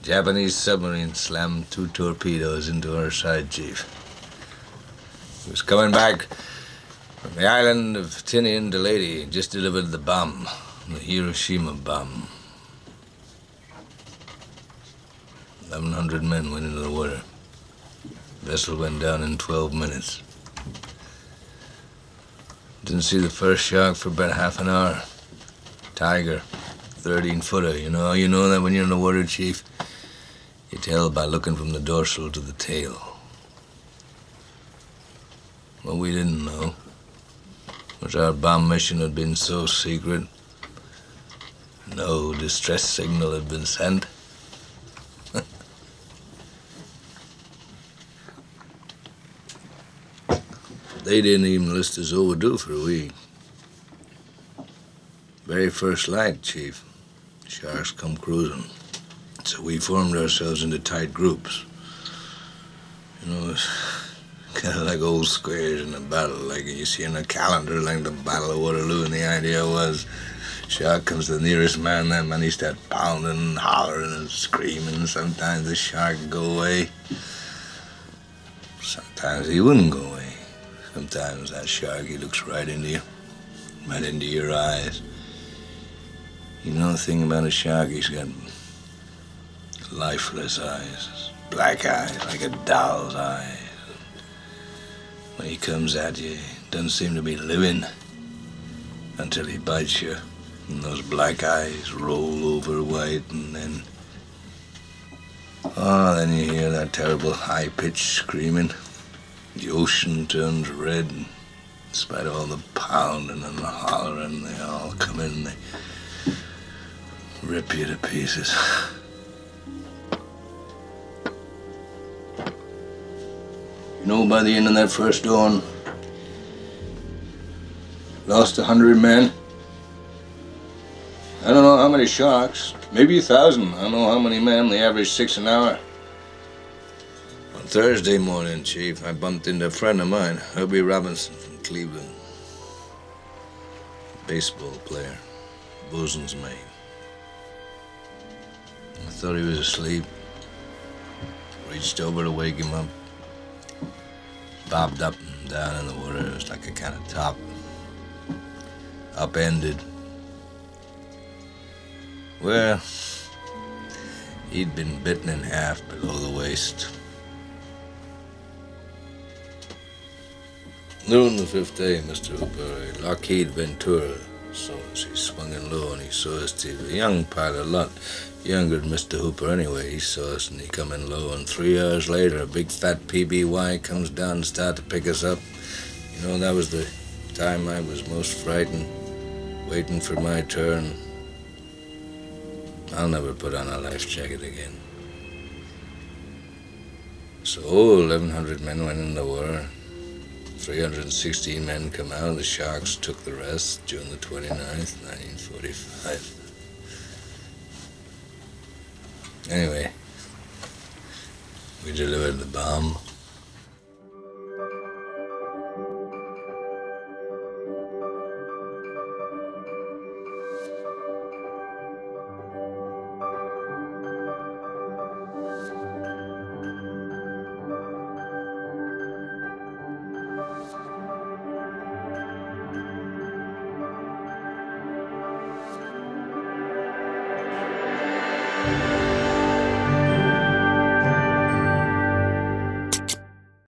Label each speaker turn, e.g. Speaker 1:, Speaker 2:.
Speaker 1: Japanese submarine slammed 2 torpedoes into our side, Chief. He was coming back from the island of Tinian to Lady. Just delivered the bomb, the Hiroshima bomb. 1,100 men went into the water. Vessel went down in 12 minutes. Didn't see the first shark for about half an hour. Tiger, 13-footer. You know that when you're in the water, Chief? You tell by looking from the dorsal to the tail. What we didn't know was our bomb mission had been so secret, no distress signal had been sent. They didn't even list us overdue for a week. Very first light, Chief. Sharks come cruising. So we formed ourselves into tight groups. It's kind of like old squares in a battle, like you see in a calendar, like the Battle of Waterloo, and the idea was, shark comes to the nearest man, that man he starts pounding and hollering and screaming. Sometimes the shark would go away. Sometimes he wouldn't go away. Sometimes that shark, he looks right into you, right into your eyes. You know the thing about a shark, he's got lifeless eyes, black eyes, like a doll's eyes. When he comes at you, he doesn't seem to be living until he bites you. And those black eyes roll over white, and then you hear that terrible high-pitched screaming. The ocean turns red. In spite of all the pounding and the hollering, they all come in and they rip you to pieces. By the end of that first dawn, lost 100 men. I don't know how many sharks, maybe 1,000. I don't know how many men. They average 6 an hour. On Thursday morning, Chief, I bumped into a friend of mine, Herbie Robinson from Cleveland. Baseball player, bosun's mate. I thought he was asleep. Reached over to wake him up. Bobbed up and down in the water. It was like a kind of top. Upended. Well, he'd been bitten in half below the waist. Noon the 5th day, Mr. Hooper, Lockheed Ventura saw us. He swung in low and he saw us. He was a young pilot, a lot younger than Mr. Hooper anyway. He saw us and he come in low, and 3 hours later, a big fat PBY comes down and started to pick us up. That was the time I was most frightened, waiting for my turn. I'll never put on a life jacket again. So 1,100 men went in the water. 316 men come out. The sharks took the rest. June the 29th, 1945. Anyway, we delivered the bomb.